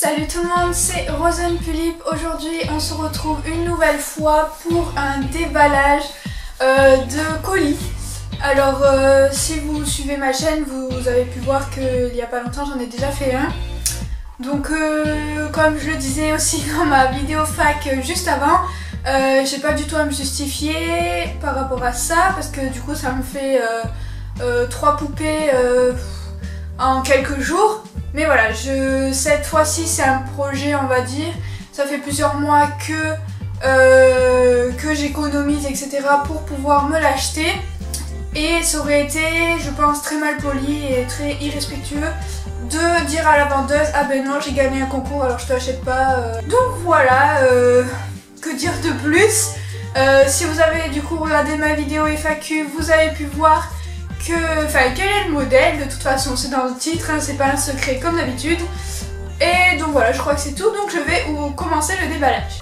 Salut tout le monde, c'est Rosen Pulip. Aujourd'hui on se retrouve une nouvelle fois pour un déballage de colis. Alors si vous suivez ma chaîne, vous avez pu voir qu'il n'y a pas longtemps j'en ai déjà fait un. Donc comme je le disais aussi dans ma vidéo fac juste avant, j'ai pas du tout à me justifier par rapport à ça parce que du coup ça me fait 3 poupées en quelques jours. Mais voilà, cette fois-ci c'est un projet, on va dire. Ça fait plusieurs mois que j'économise, etc. pour pouvoir me l'acheter. Et ça aurait été, je pense, très mal poli et très irrespectueux de dire à la vendeuse « Ah ben non, j'ai gagné un concours alors je te l'achète pas ». Donc voilà, que dire de plus. Si vous avez du coup regardé ma vidéo FAQ, vous avez pu voir quel est le modèle. De toute façon c'est dans le titre, hein, c'est pas un secret comme d'habitude. Et donc voilà, je crois que c'est tout, donc je vais commencer le déballage.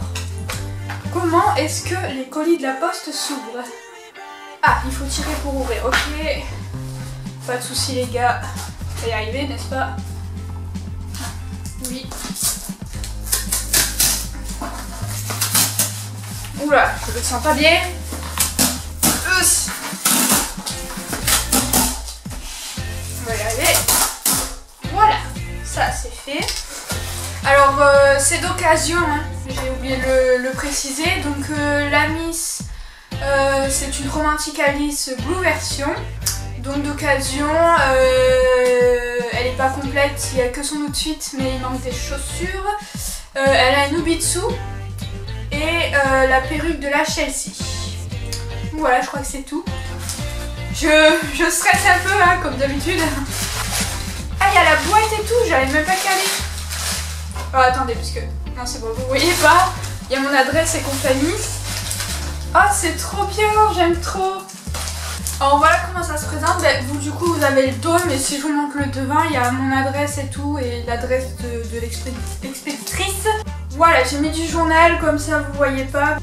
Comment est-ce que les colis de la poste s'ouvrent? Ah, il faut tirer pour ouvrir, ok. Pas de soucis les gars, ça va y arriver, n'est-ce pas? Oui. Oula, je le sens pas bien. On va y arriver. Voilà, ça c'est fait. Alors c'est d'occasion, hein. J'ai oublié de le préciser. Donc la Miss, c'est une Romantic Alice Blue version. Donc d'occasion, elle n'est pas complète, il n'y a que son outfit, mais il manque des chaussures. Elle a un Nubitsu et la perruque de la Chelsea. Voilà, je crois que c'est tout. Je stresse un peu, hein, comme d'habitude. Ah, il y a la boîte et tout, j'avais même pas calé. Oh, attendez, parce que... Non, c'est bon, vous voyez pas. Il y a mon adresse et compagnie. Oh, c'est trop bien, j'aime trop. Alors voilà comment ça se présente. Ben, vous, du coup, vous avez le dos, mais si je vous montre le devant, il y a mon adresse et tout, et l'adresse de l'expéditrice. Voilà, j'ai mis du journal, comme ça vous voyez pas.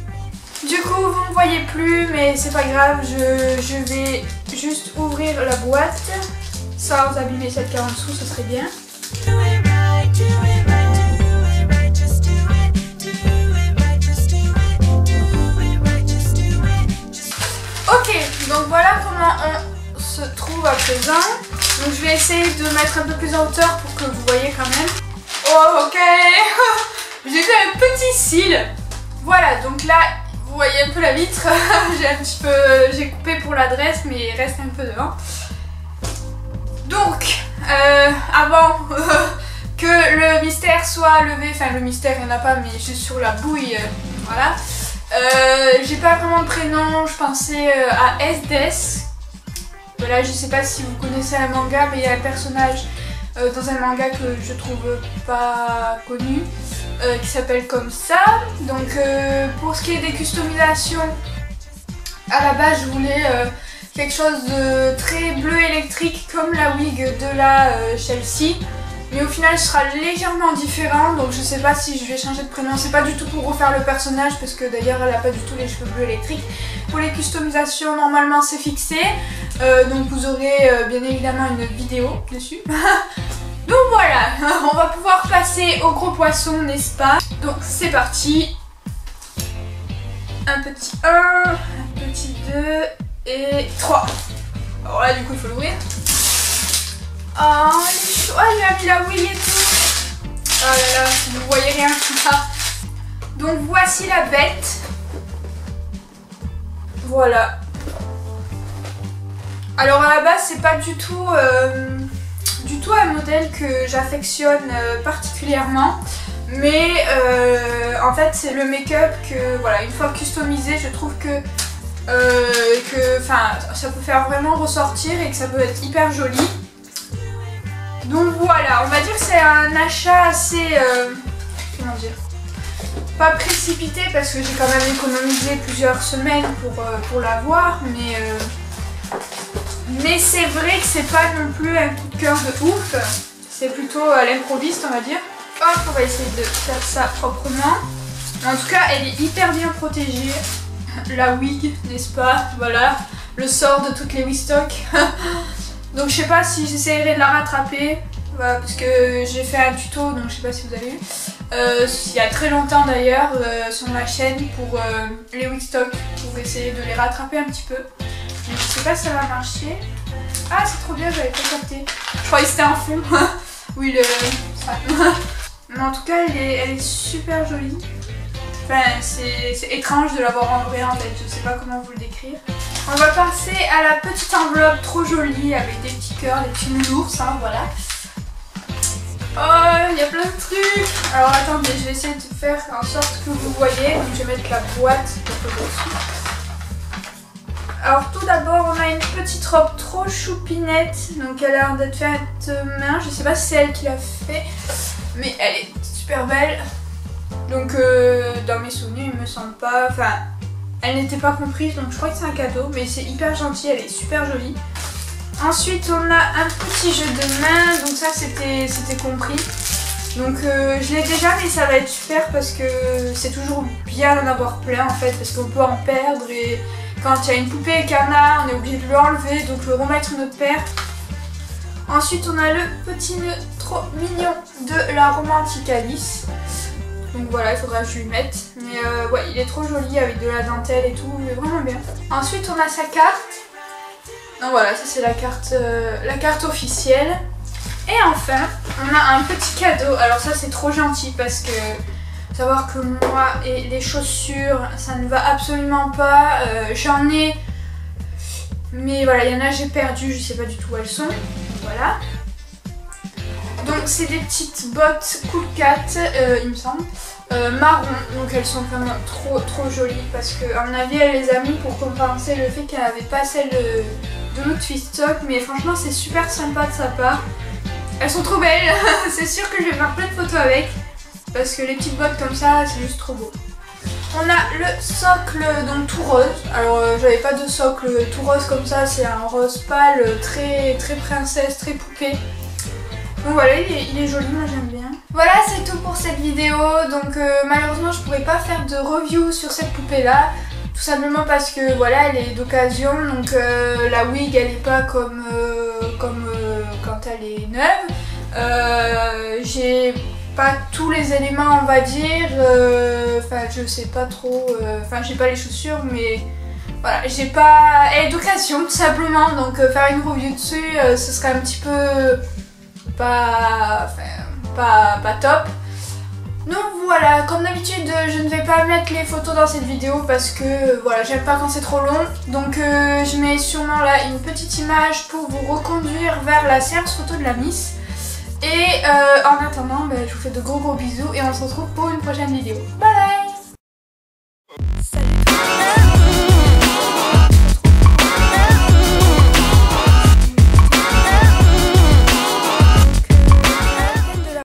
Du coup, vous ne me voyez plus, mais c'est pas grave, je vais juste ouvrir la boîte. Sans abîmer cette 40 sous, ce serait bien. Ok, donc voilà comment on se trouve à présent. Donc je vais essayer de mettre un peu plus en hauteur pour que vous voyez quand même. Oh, ok. J'ai fait un petit cil. Voilà, donc là... Vous voyez un peu la vitre, j'ai coupé pour l'adresse mais il reste un peu devant. Donc, avant que le mystère soit levé, enfin le mystère il n'y en a pas mais juste sur la bouille, voilà. J'ai pas vraiment de prénom, je pensais à SDS. Voilà, je sais pas si vous connaissez un manga mais il y a un personnage dans un manga que je trouve pas connu. Qui s'appelle comme ça. Donc pour ce qui est des customisations, à la base je voulais quelque chose de très bleu électrique comme la wig de la Chelsea, mais au final ce sera légèrement différent, donc je sais pas si je vais changer de prénom. C'est pas du tout pour refaire le personnage parce que d'ailleurs elle a pas du tout les cheveux bleus électriques. Pour les customisations normalement c'est fixé, donc vous aurez bien évidemment une vidéo dessus. Donc voilà, on va pouvoir passer au gros poisson, n'est-ce pas? Donc c'est parti. Un petit 1, un petit 2 et 3. Alors là du coup il faut l'ouvrir. Oh, il a mis la wig et tout. Oh là là, vous ne voyez rien. Donc voici la bête. Voilà. Alors à la base c'est pas du tout un modèle que j'affectionne particulièrement, mais en fait c'est le make-up que voilà, une fois customisé, je trouve que ça peut faire vraiment ressortir et que ça peut être hyper joli. Donc voilà, on va dire que c'est un achat assez comment dire, pas précipité parce que j'ai quand même économisé plusieurs semaines pour l'avoir, mais c'est vrai que c'est pas non plus un coup de cœur de ouf, c'est plutôt à l'improviste on va dire. Hop, on va essayer de faire ça proprement. En tout cas, elle est hyper bien protégée. La wig, n'est-ce pas? Voilà, le sort de toutes les Wistock. Donc je sais pas si j'essaierai de la rattraper. voilà, parce que j'ai fait un tuto, donc je sais pas si vous avez vu, il y a très longtemps d'ailleurs, sur ma chaîne pour les Wickstock, pour essayer de les rattraper un petit peu. Mais je sais pas si ça va marcher. Ah, c'est trop bien, j'avais pas capté. Je croyais que c'était un fond. Oui, ça. Mais en tout cas, elle est super jolie. Enfin, c'est étrange de l'avoir en vrai en fait, je sais pas comment vous le décrire. On va passer à la petite enveloppe trop jolie avec des petits cœurs, des petits nounours, hein, voilà. Oh, il y a plein de trucs. Alors attendez, je vais essayer de faire en sorte que vous voyez. Donc je vais mettre la boîte dessus. Alors tout d'abord, on a une petite robe trop choupinette. Donc elle a l'air d'être faite main. Je sais pas si c'est elle qui l'a fait, mais elle est super belle. Donc dans mes souvenirs, il me semble pas... Enfin, elle n'était pas comprise, donc je crois que c'est un cadeau. Mais c'est hyper gentil, elle est super jolie. Ensuite, on a un petit jeu de main. Donc ça, c'était compris. Donc je l'ai déjà, mais ça va être super parce que c'est toujours bien d'en avoir plein en fait. Parce qu'on peut en perdre et quand il y a une poupée canard, on est obligé de l'enlever. Donc le remettre une autre paire. Ensuite, on a le petit nœud trop mignon de la Romantique Alice. Donc voilà, il faudra que je lui mette. Mais ouais, il est trop joli avec de la dentelle et tout, il est vraiment bien. Ensuite, on a sa carte. Donc voilà, ça c'est la carte officielle. Et enfin, on a un petit cadeau. Alors ça c'est trop gentil parce que savoir que moi et les chaussures, ça ne va absolument pas. J'en ai, mais voilà, il y en a j'ai perdu, je sais pas du tout où elles sont. Voilà. Donc c'est des petites bottes Cool Cat, il me semble, marron. Donc elles sont vraiment trop jolies parce que à mon avis elle les a mis pour compenser le fait qu'elle n'avait pas celle de notre Wickstock. Mais franchement c'est super sympa de sa part. Elles sont trop belles. C'est sûr que je vais faire plein de photos avec parce que les petites bottes comme ça c'est juste trop beau. On a le socle donc tout rose. Alors j'avais pas de socle tout rose comme ça, c'est un rose pâle très princesse, très poupée. Donc voilà, il est joli, moi j'aime bien. Voilà, c'est tout pour cette vidéo. Donc malheureusement je pourrais pas faire de review sur cette poupée là. Tout simplement parce que voilà, elle est d'occasion. Donc la wig elle est pas comme quand elle est neuve. J'ai pas tous les éléments on va dire. Enfin je sais pas trop. Enfin j'ai pas les chaussures mais... Voilà, j'ai pas... Elle est d'occasion tout simplement. Donc faire une review dessus ce serait un petit peu... pas top. Donc voilà, comme d'habitude je ne vais pas mettre les photos dans cette vidéo parce que voilà, j'aime pas quand c'est trop long. Donc je mets sûrement là une petite image pour vous reconduire vers la séance photo de la Miss. Et en attendant, je vous fais de gros bisous et on se retrouve pour une prochaine vidéo. Bye!